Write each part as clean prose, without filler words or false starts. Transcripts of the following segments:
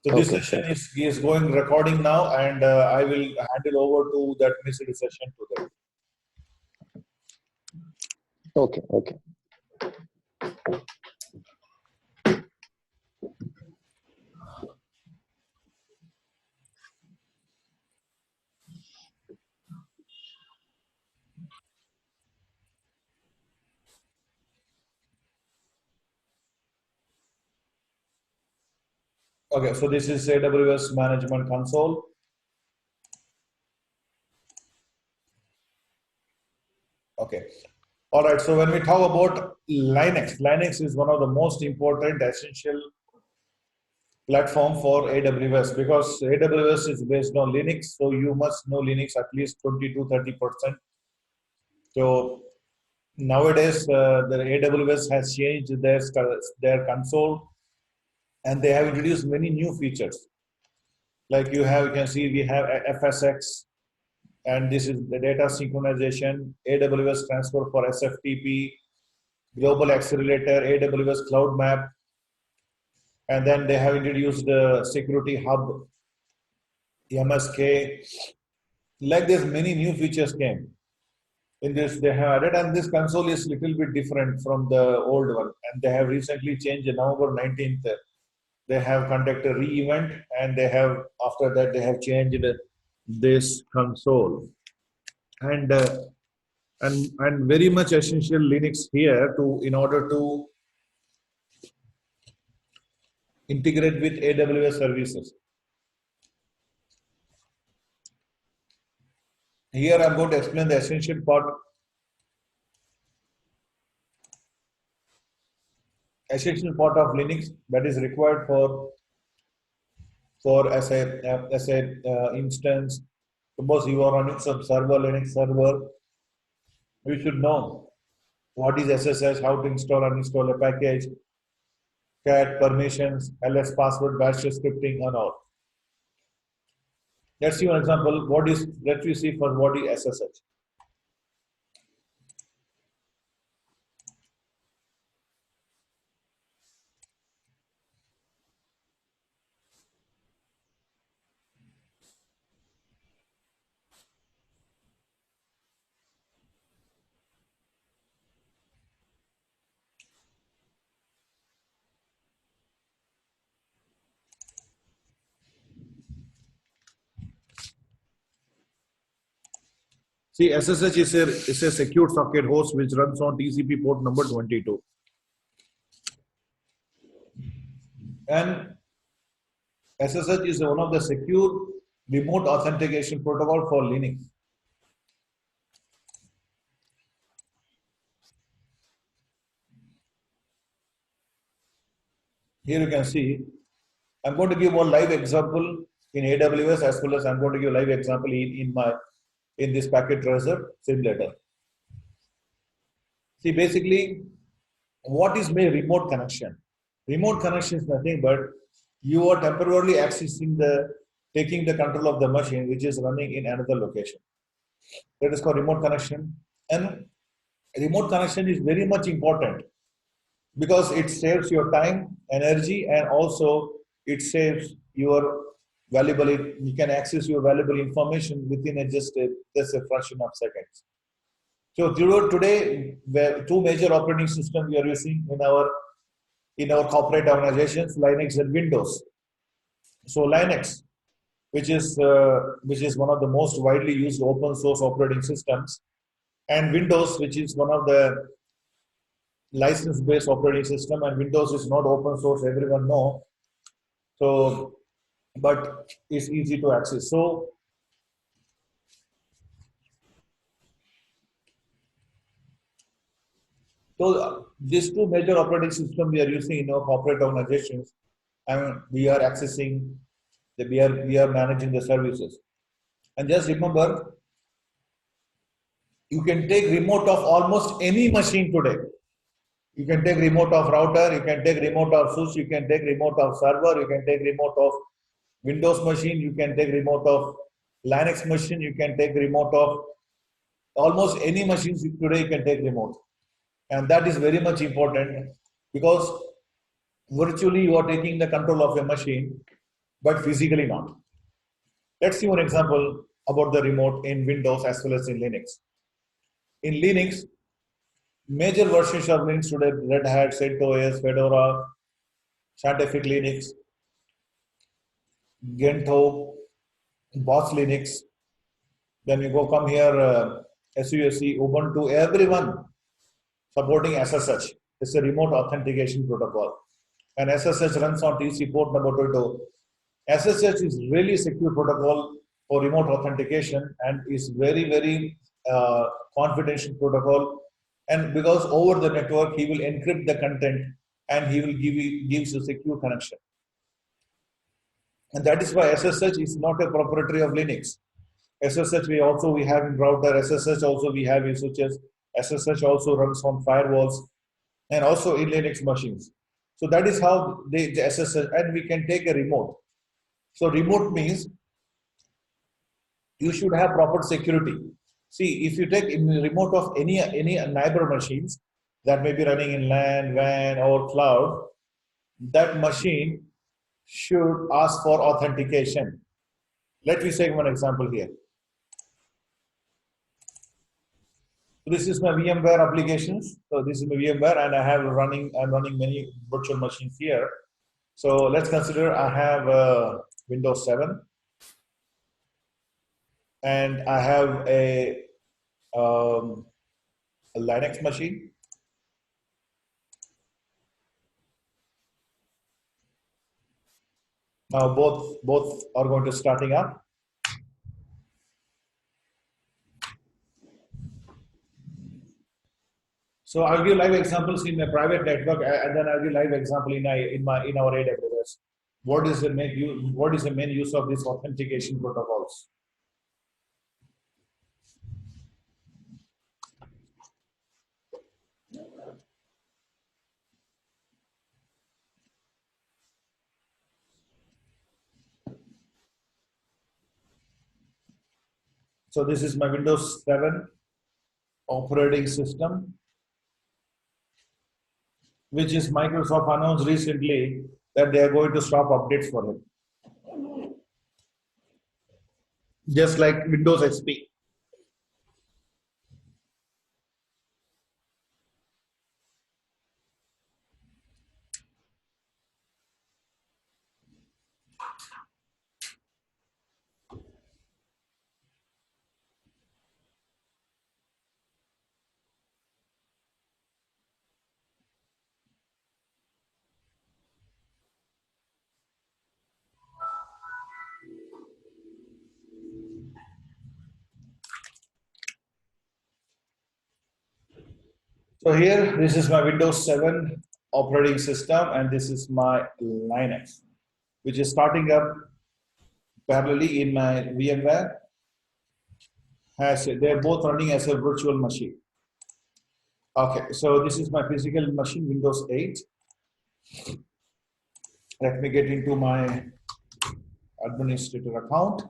So this Okay, session sure. is going recording now, and I will hand it over to that missed session to them. Okay, okay. Okay, so this is AWS Management Console. Okay. All right. So when we talk about Linux, Linux is one of the most important essential platform for AWS because AWS is based on Linux. So you must know Linux at least 20 to 30%. So nowadays, the AWS has changed their console, and they have introduced many new features. Like you can see we have FSX, and this is the data synchronization, AWS transfer for SFTP, global accelerator, AWS cloud map, and then they have introduced the security hub, MSK. Like this, many new features came. In this, they have added, and this console is little bit different from the old one. And they have recently changed November 19th. They have conducted a re-event, and they have after that they have changed this console. And and very much essential Linux here to in order to integrate with AWS services. Here I'm going to explain the essential part of Linux that is required for as a instance. Suppose you are running some server, Linux server, you should know what is SSH, how to install and install a package, cat permissions, ls password, bash scripting, and all. Let's see one example. Let me see for what is SSH. See, SSH is a secure socket host which runs on TCP port number 22. And SSH is one of the secure remote authentication protocol for Linux. Here you can see, I'm going to give one live example in AWS as well as I'm going to give a live example in this packet tracer simulator. See, basically, what is my remote connection? Remote connection is nothing but you are temporarily taking the control of the machine which is running in another location. That is called remote connection. And remote connection is very much important because it saves your time, energy, and also it saves your valuable. You can access your valuable information within just a fraction of seconds. So today, two major operating systems we are using in our corporate organizations, Linux and Windows. So Linux, which is one of the most widely used open source operating systems, and Windows, which is one of the license-based operating system, and Windows is not open source, everyone know. So, but it's easy to access. So these two major operating systems we are using in our corporate organizations, and we are accessing, we are managing the services. And just remember, you can take remote of almost any machine today. You can take remote of router, you can take remote of switch, you can take remote of server, you can take remote of Windows machine, you can take remote of Linux machine, you can take remote of almost any machines today you can take remote. And that is very much important because virtually you are taking the control of a machine but physically not. Let's see one example about the remote in Windows as well as in Linux. In Linux, major versions of Linux today, Red Hat, CentOS, Fedora, Scientific Linux, Gentoo, Boss Linux. Then you go come here, SUSE, Ubuntu, everyone supporting SSH. It's a remote authentication protocol. And SSH runs on TC port number 22. SSH is really secure protocol for remote authentication and is very, very confidential protocol. And because over the network, he will encrypt the content and he will gives you secure connection. And that is why SSH is not a proprietary of Linux. SSH we have in router. SSH also we have in switches. SSH also runs on firewalls and also in Linux machines. So that is how the SSH, and we can take a remote. So remote means you should have proper security. See, if you take in the remote of any neighbor machines that may be running in LAN, WAN, or cloud, that machine should ask for authentication. Let me take one example here. So this is my VMware applications. So this is my VMware, and I'm running many virtual machines here. So let's consider I have Windows 7, and I have a Linux machine. Now both are going to starting up. So I'll give live examples in a private network, and then I'll give live example in our AWS. What is the main use of these authentication protocols? So this is my Windows 7 operating system, which is Microsoft announced recently that they are going to stop updates for it. Just like Windows XP. So here, this is my Windows 7 operating system, and this is my Linux, which is starting up parallelly in my VMware. They're both running as a virtual machine. Okay, so this is my physical machine, Windows 8. Let me get into my administrator account.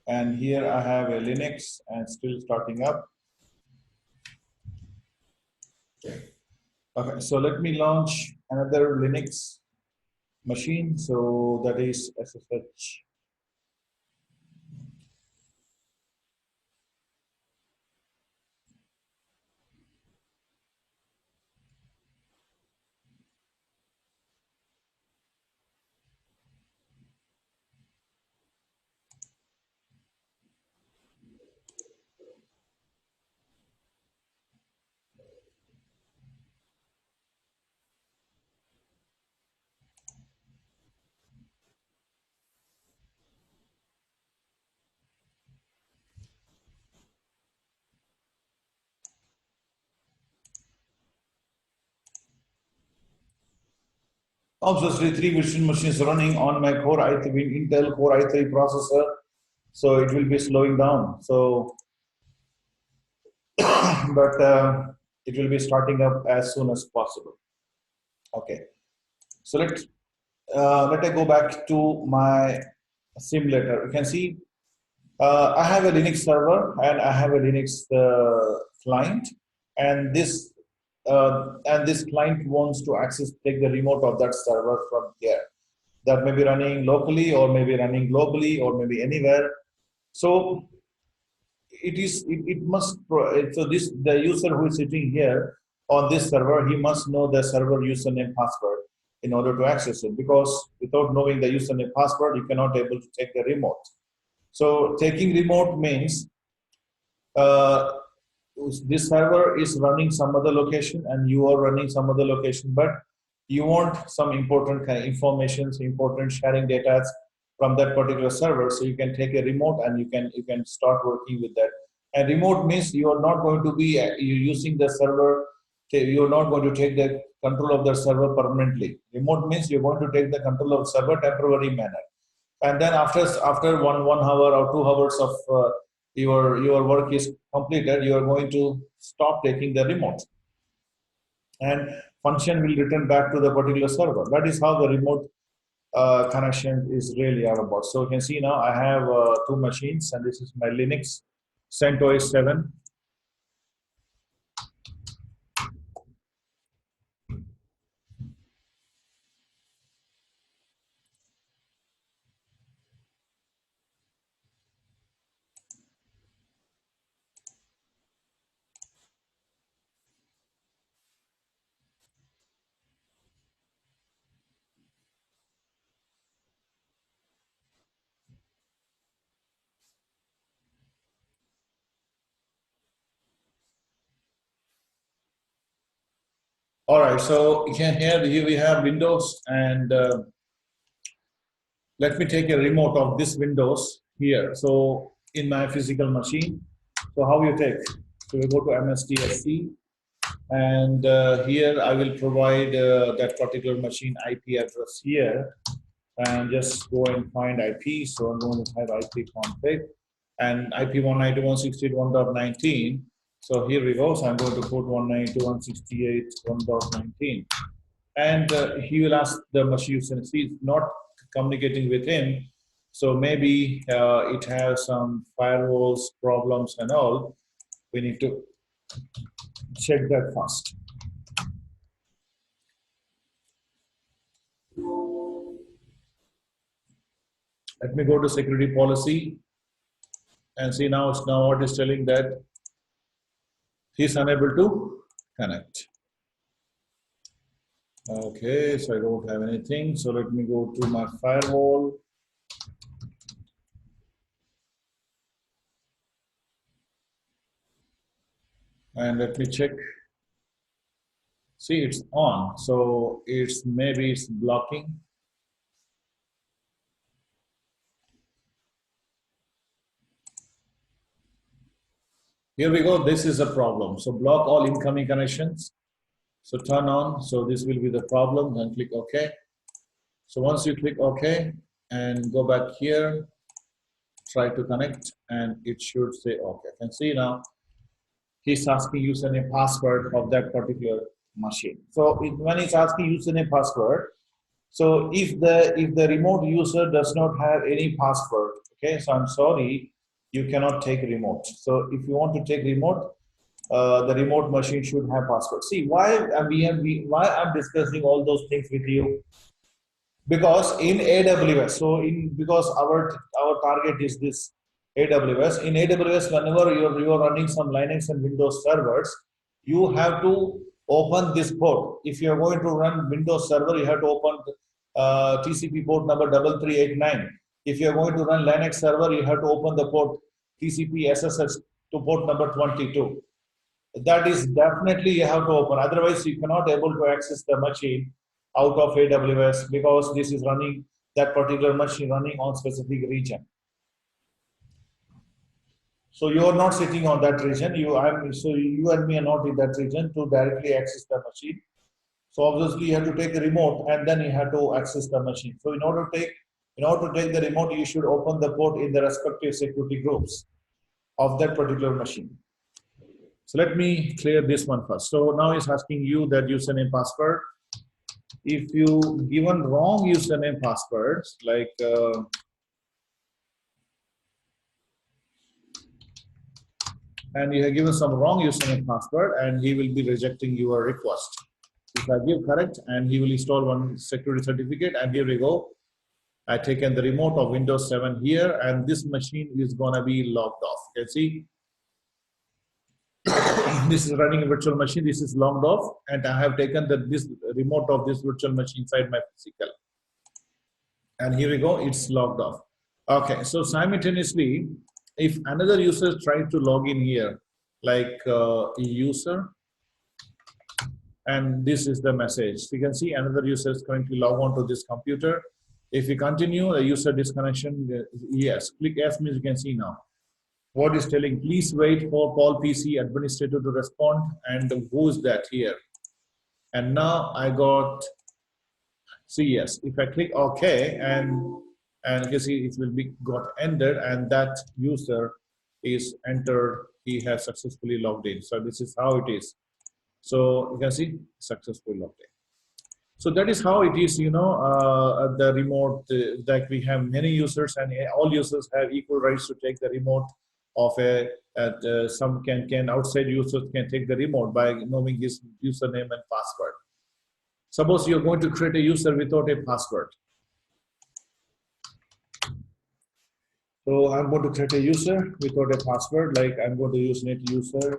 And here I have a Linux and still starting up. Okay, so let me launch another Linux machine. So that is SSH. Obviously, three virtual machines running on my Core i3 Intel Core i3 processor, so it will be slowing down. So, but it will be starting up as soon as possible. Okay, so let I go back to my simulator. You can see I have a Linux server and I have a Linux client, and this client wants to take the remote of that server from here. That may be running locally, or maybe running globally, or maybe anywhere. So it must so this the user who is sitting here on this server, he must know the server username password in order to access it, because without knowing the username password you cannot able to take the remote. So taking remote means uh, this server is running some other location and you are running some other location, but you want some important kind of information, important sharing data from that particular server, so you can take a remote and you can start working with that. And remote means you are not going to be you using the server. You're not going to take the control of the server permanently. Remote means you're going to take the control of server temporary manner, and then after one hour or 2 hours of your work is completed, you are going to stop taking the remote, and function will return back to the particular server. That is how the remote connection is really all about. So you can see now I have two machines, and this is my Linux CentOS 7. All right, so you can hear here we have Windows, and let me take a remote of this Windows here. So in my physical machine, so how you take? So we go to MSTSC, and here I will provide that particular machine IP address here, and just go and find IP. So I'm going to type IP config and IP 192.168.1.19. So here we go. So I'm going to put 192.168.1.19, and he will ask the machine user. See, it's not communicating with him, so maybe it has some firewalls problems and all. We need to check that first. Let me go to security policy and see now. It's now what is telling that he's unable to connect. Okay, so I don't have anything. So let me go to my firewall. And let me check. See, it's on. So maybe it's blocking. Here we go. This is a problem. So block all incoming connections. So turn on. So this will be the problem. Then click OK. So once you click OK and go back here, try to connect, and it should say OK. You can see now he's asking username password of that particular machine. So when he's asking username password, so if the remote user does not have any password, okay, so I'm sorry, you cannot take remote. So if you want to take remote, the remote machine should have password. See why why I'm discussing all those things with you, because in AWS, so because our target is this AWS. In AWS, whenever you're running some Linux and Windows servers, you have to open this port. If you're going to run Windows server, you have to open TCP port number 3389. If you're going to run Linux server, you have to open the port TCP SSH to port number 22. That is definitely you have to open. Otherwise, you cannot able to access the machine out of AWS, because this is running that particular machine running on specific region. So you are not sitting on that region. You and me are not in that region to directly access the machine. So obviously you have to take a remote and then you have to access the machine. So in order to take the remote, you should open the port in the respective security groups of that particular machine. So let me clear this one first. So now it's asking you that username password. If you given wrong username passwords, like and you have given some wrong username and password, and he will be rejecting your request. If I give correct, and he will install one security certificate, and here we go. I taken the remote of Windows 7 here, and this machine is gonna be logged off. You can see this is running a virtual machine. This is logged off, and I have taken this remote of this virtual machine inside my physical. And here we go, it's logged off. Okay, so simultaneously, if another user tried to log in here, like user, and this is the message. You can see another user is currently log on to this computer. If we continue a user disconnection, yes, click F means you can see now. What is telling, please wait for Paul PC administrator to respond, and who is that here? And now I got, see, yes, if I click OK, and you can see it will be got ended, and that user is entered, he has successfully logged in. So this is how it is. So you can see successfully logged in. So that is how it is, the remote, that we have many users, and all users have equal rights to take the remote of some can outside users can take the remote by knowing his username and password. Suppose you're going to create a user without a password. So I'm going to create a user without a password, like I'm going to use net user,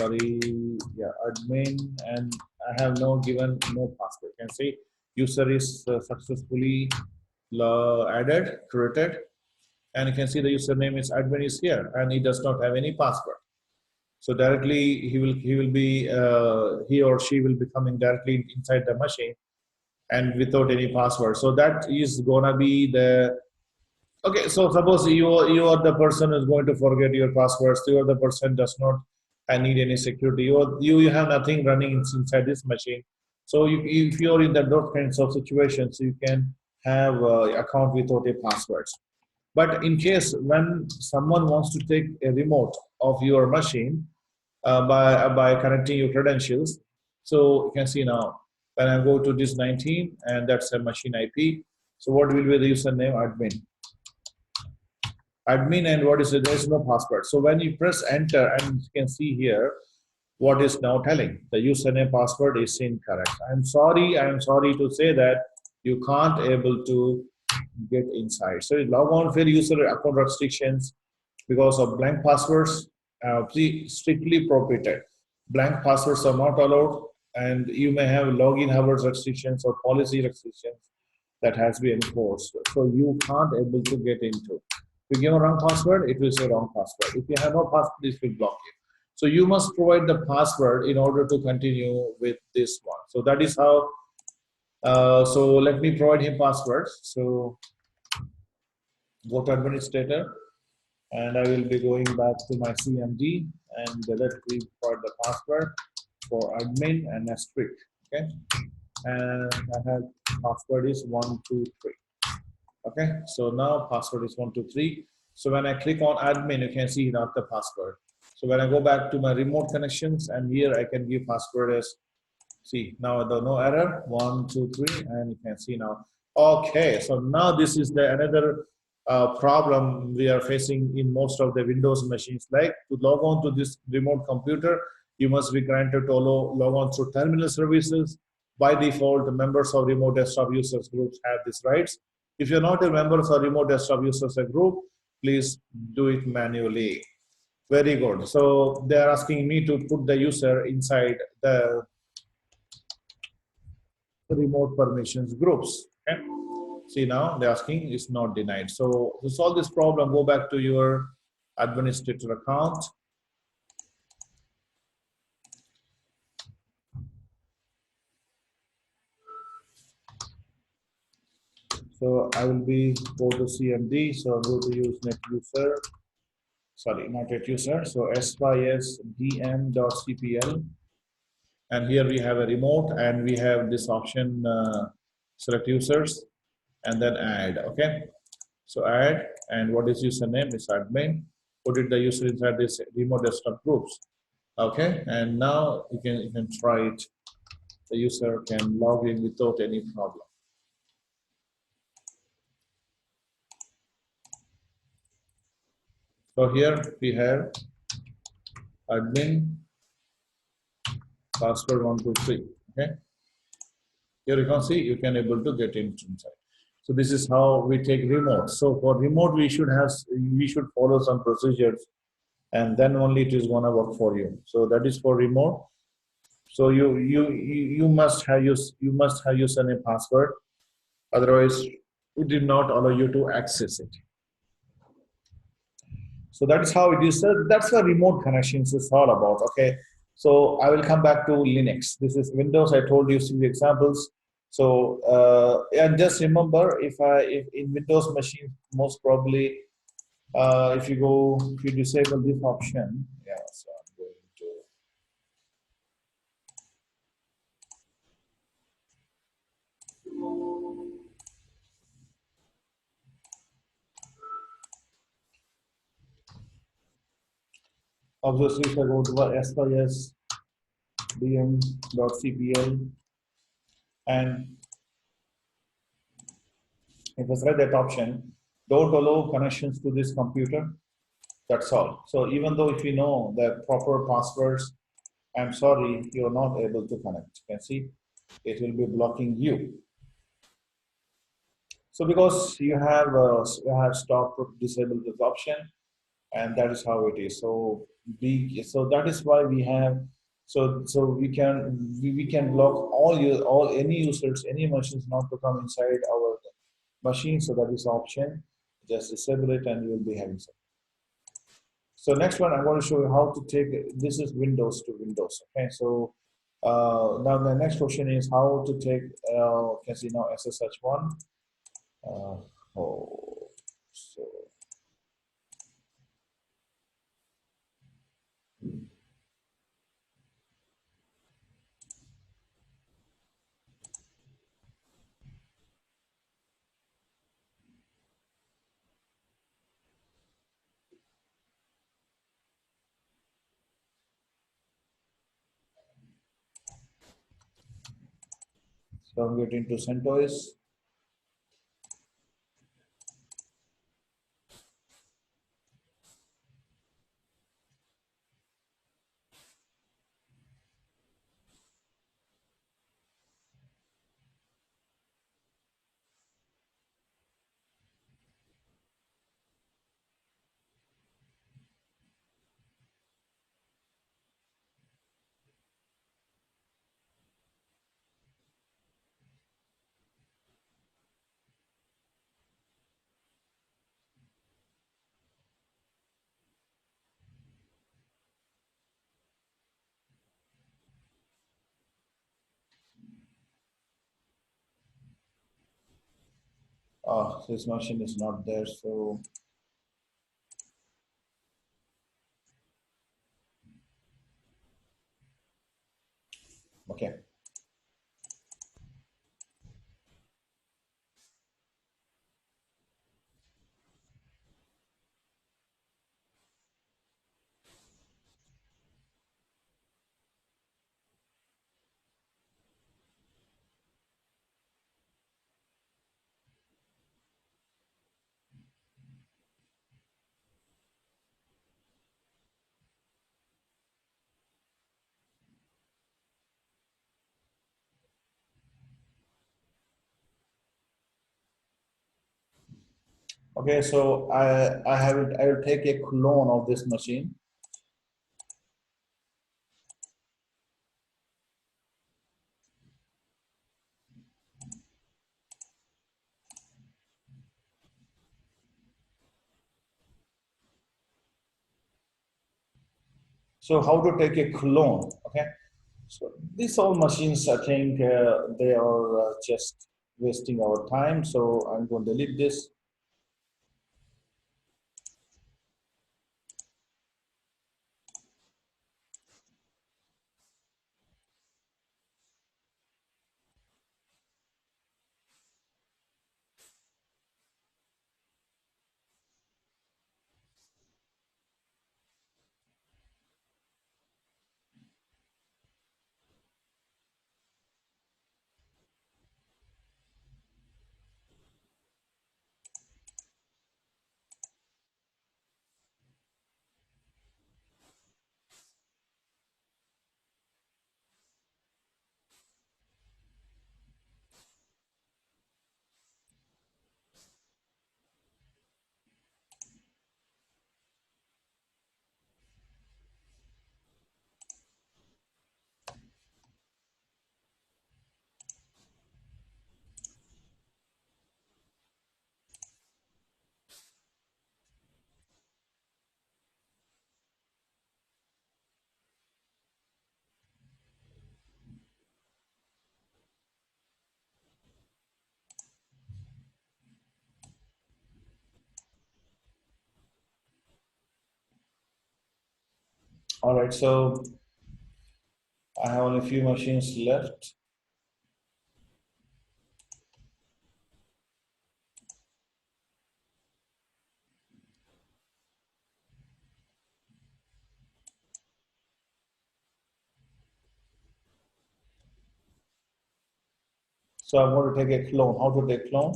admin, and I have given no password. You can see user is successfully added, created, and you can see the username is admin is here, and he does not have any password. So directly he or she will be coming directly inside the machine and without any password. So that is gonna be the, okay, so suppose you are the person who's going to forget your passwords. You are the person does not need any security. You have nothing running inside this machine. So if you're in those kinds of situations, you can have account without a passwords. But in case when someone wants to take a remote of your machine by connecting your credentials, so you can see now when I go to this 19, and that's a machine IP. So what will be the username? Admin, and what is it? There's no password. So when you press enter, and you can see here what is now telling, the username password is incorrect. I'm sorry to say that you can't able to get inside. So log on for user account restrictions because of blank passwords, strictly prohibited. Blank passwords are not allowed, and you may have login hours restrictions or policy restrictions that has been enforced. So you can't able to get into. If you give a wrong password, it will say wrong password. If you have no password, this will block you. So you must provide the password in order to continue with this one. So that is how. So let me provide him passwords. So go to administrator, and I will be going back to my CMD, and let me provide the password for admin and asterisk. Okay, and I have password is 123. Okay, so now password is 123. So when I click on admin, you can see not the password. So when I go back to my remote connections, and here I can give password as, see now the no error 123, and you can see now. Okay, so now this is the another problem we are facing in most of the Windows machines. Like to log on to this remote computer, you must be granted to log on through terminal services. By default, the members of remote desktop users groups have these rights. If you're not a member of a remote desktop users group, please do it manually. Very good. So they're asking me to put the user inside the remote permissions groups. Okay. See now they're asking is not denied. So to solve this problem, go back to your administrator account. So I will be go to CMD. So I'm going to use net user. Sorry, not net user. So sysdm.cpl. And here we have a remote, and we have this option select users and then add. Okay, so add, and what is username is admin. Put it the user inside this remote desktop groups. Okay, and now you can try it. The user can log in without any problem. So here we have admin password 123. Okay, here you can see you can able to get into inside. So this is how we take remote. So for remote, we should follow some procedures, and then only it is gonna work for you. So that is for remote. So you must have you must have username password. Otherwise, it did not allow you to access it. So that is how it is. That's what remote connections is all about. Okay. So I will come back to Linux. This is Windows. I told you some examples. So and just remember, if in Windows machine, most probably if you disable this option, yeah. So I'm going to obviously if I go to SYS dm.cpl and if I select that option, don't allow connections to this computer. That's all. So even though if you know the proper passwords, I'm sorry, you're not able to connect. You can see it will be blocking you. So because you have stopped disabled this option, and that is how it is. So that is why we have so we can block all any users, any machines not to come inside our machine. So that is option. Just disable it, and you will be having some. So next one, I'm going to show you how to take, this is Windows to Windows. Okay, so now the next question is how to take, can see now SSH1. Uh, oh, so, so I'm getting to CentOS. This machine is not there, so okay. Okay, so I will take a clone of this machine. So how to take a clone? Okay, so these all machines, I think they are just wasting our time. So I'm going to delete this. All right, so I have only a few machines left. So I'm going to take a clone. How to take clone?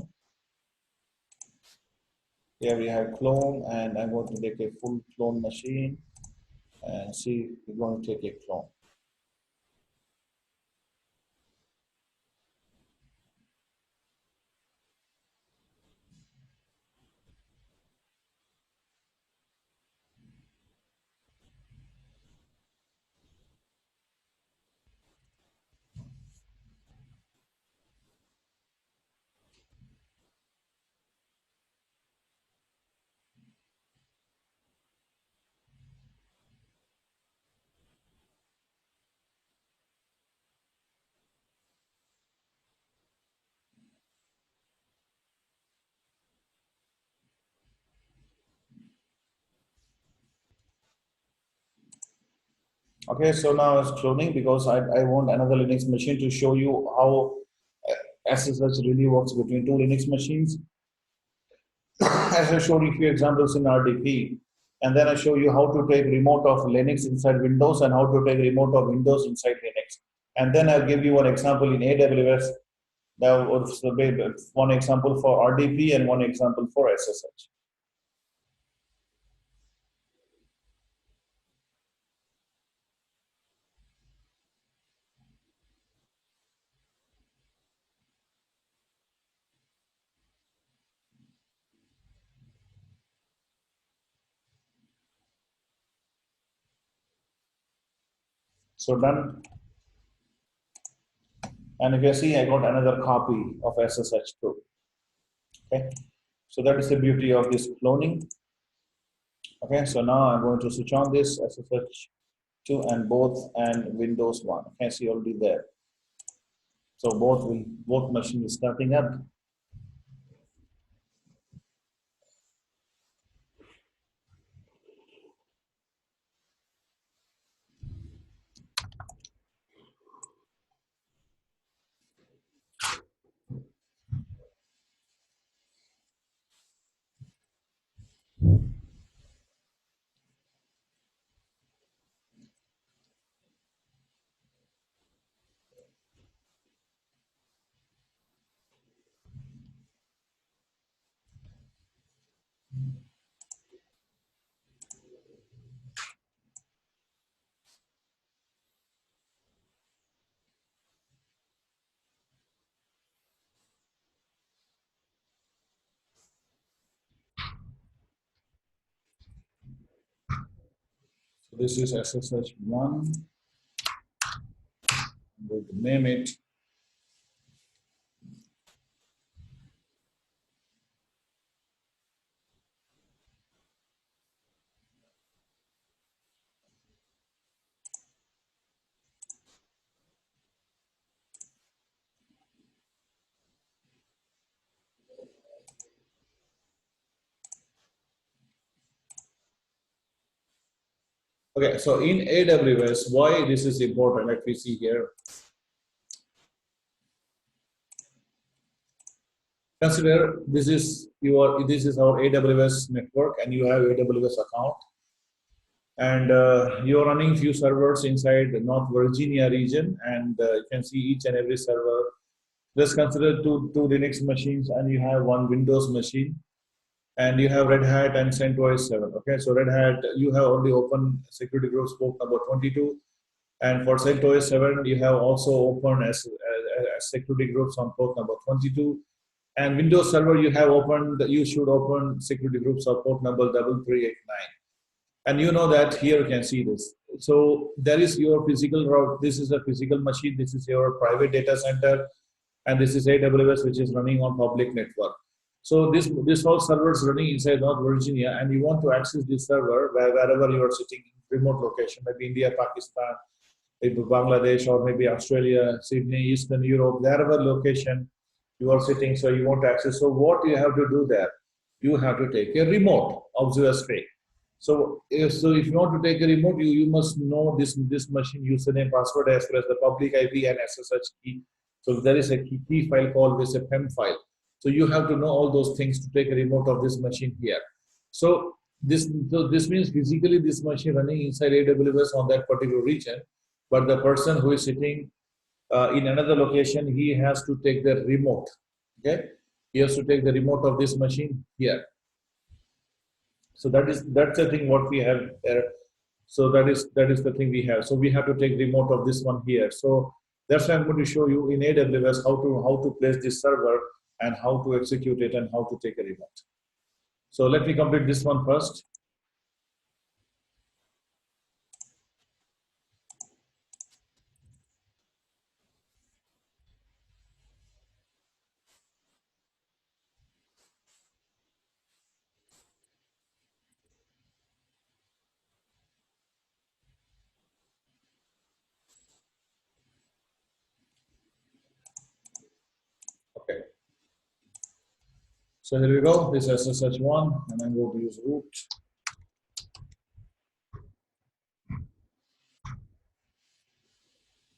Here we have clone, and I'm going to take a full clone machine and see we're going to take a clone. Okay, so now it's cloning because I want another Linux machine to show you how SSH really works between two Linux machines. As I showed you a few examples in RDP, and then I show you how to take remote of Linux inside Windows and how to take remote of Windows inside Linux. And then I'll give you one example in AWS. That was one example for RDP and one example for SSH. So done. And if you see, I got another copy of SSH too. Okay. So that is the beauty of this cloning. Okay. So now I'm going to switch on this SSH2 and both and Windows 1. Okay. See already there. So both machines is starting up. So this is SSH1. I'm going to name it. Okay, so in AWS, why this is important? Let me see here. Consider this is our AWS network, and you have AWS account, and you're running few servers inside the North Virginia region, and you can see each and every server. Just consider two Linux machines, and you have one Windows machine, and you have Red Hat and CentOS 7. Okay, so Red Hat, you have already opened security groups port number 22, and for CentOS 7, you have also opened as security groups on port number 22. And Windows Server, you should open security groups of port number 3389. And you know that here you can see this. So there is your physical route. This is a physical machine. This is your private data center, and this is AWS, which is running on public network. So this whole server is running inside North Virginia, and you want to access this server wherever you are sitting, remote location, maybe India, Pakistan, maybe Bangladesh, or maybe Australia, Sydney, Eastern Europe, wherever location you are sitting. So you want to access. So what you have to do there? You have to take a remote observer string. So if you want to take a remote, you must know this machine username, password, as well as the public IP and SSH key. So there is a key file called as a PEM file. So you have to know all those things to take a remote of this machine here. So this means physically this machine running inside AWS on that particular region, but the person who is sitting in another location, he has to take the remote. Okay, he has to take the remote of this machine here. So that's the thing what we have there. So that is the thing we have. So we have to take remote of this one here. So that's why I'm going to show you in AWS how to place this server and how to execute it and how to take a remote. So let me complete this one first. Okay. So here we go. This is SSH1, and I'm going to use root.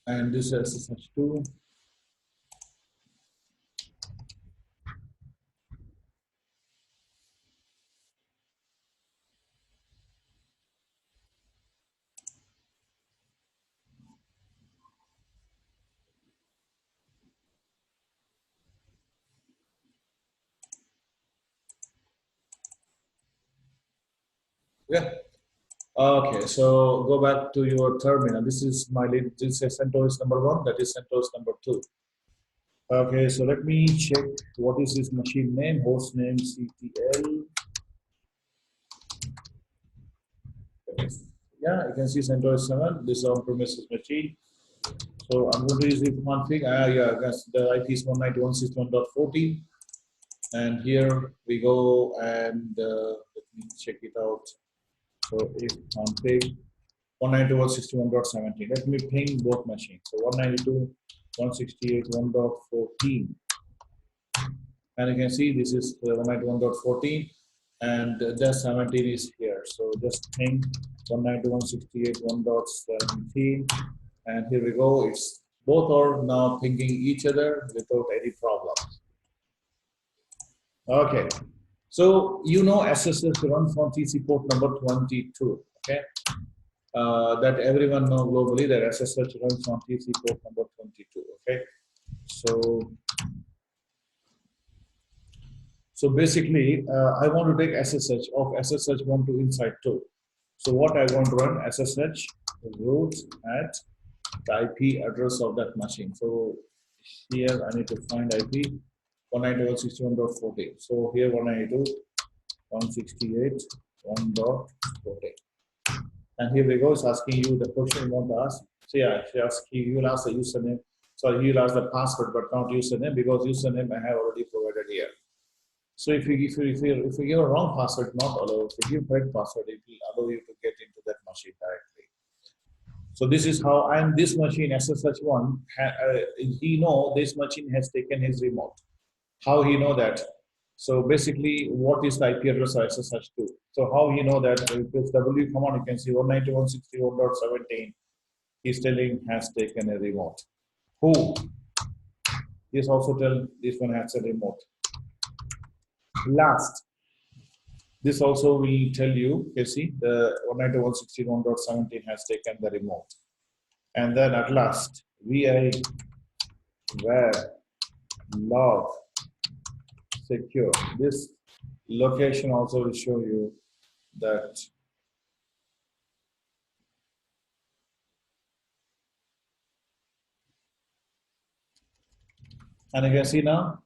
And this is SSH2. Yeah. Okay, so go back to your terminal. This is my lead. This is CentOS number 1. That is CentOS number 2. Okay, so let me check what is his machine name, host name CTL. Yeah, you can see CentOS 7. This is on-premises machine. So I'm going to use the config. Yeah, the IP is 192.161.40. And here we go, and let me check it out. So if config 192.161.17. Let me ping both machines. So 192.168.1.14. And you can see this is 191.14 and the 17 is here. So just ping 192.168.1.17 and here we go. It's both are now pinging each other without any problems. Okay. So you know SSH runs on TC port number 22. Okay. That everyone know globally that SSH runs on TC port number 22. Okay. So basically, I want to take SSH of SSH1 to inside 2. So what I want to run SSH root at the IP address of that machine. So here I need to find IP 192.168.1.40. So here 192.168.1.40. And here we go. It's asking you the question you want to ask. So yeah, you will ask the username. So you'll ask the password, but not username because username I have already provided here. So if you give a wrong password, not allowed. If you give correct password, it will allow you to get into that machine directly. So this is how, and this machine SSH1, he know this machine has taken his remote. How he know that? So basically, what is the IP address of SSH2? So how he know that? If it's W command, you can see 192.161.17. He's telling has taken a remote. Who? He's also tell this one has a remote. Last. This also will tell you, see, the 192.161.17 has taken the remote. And then at last, vi where log secure. This location also will show you that and you can see now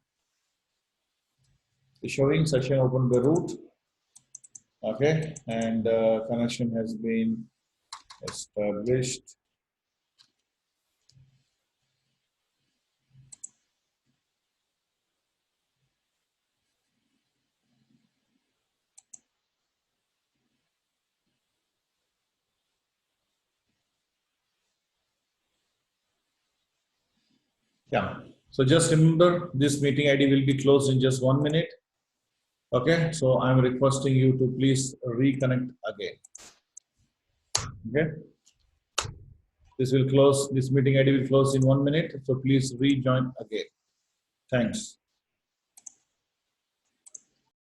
it's showing session open by root. Okay, and connection has been established. Yeah. So just remember this meeting ID will be closed in just 1 minute. Okay, so I'm requesting you to please reconnect again. Okay, this will close. This meeting ID will close in 1 minute. So please rejoin again. Thanks.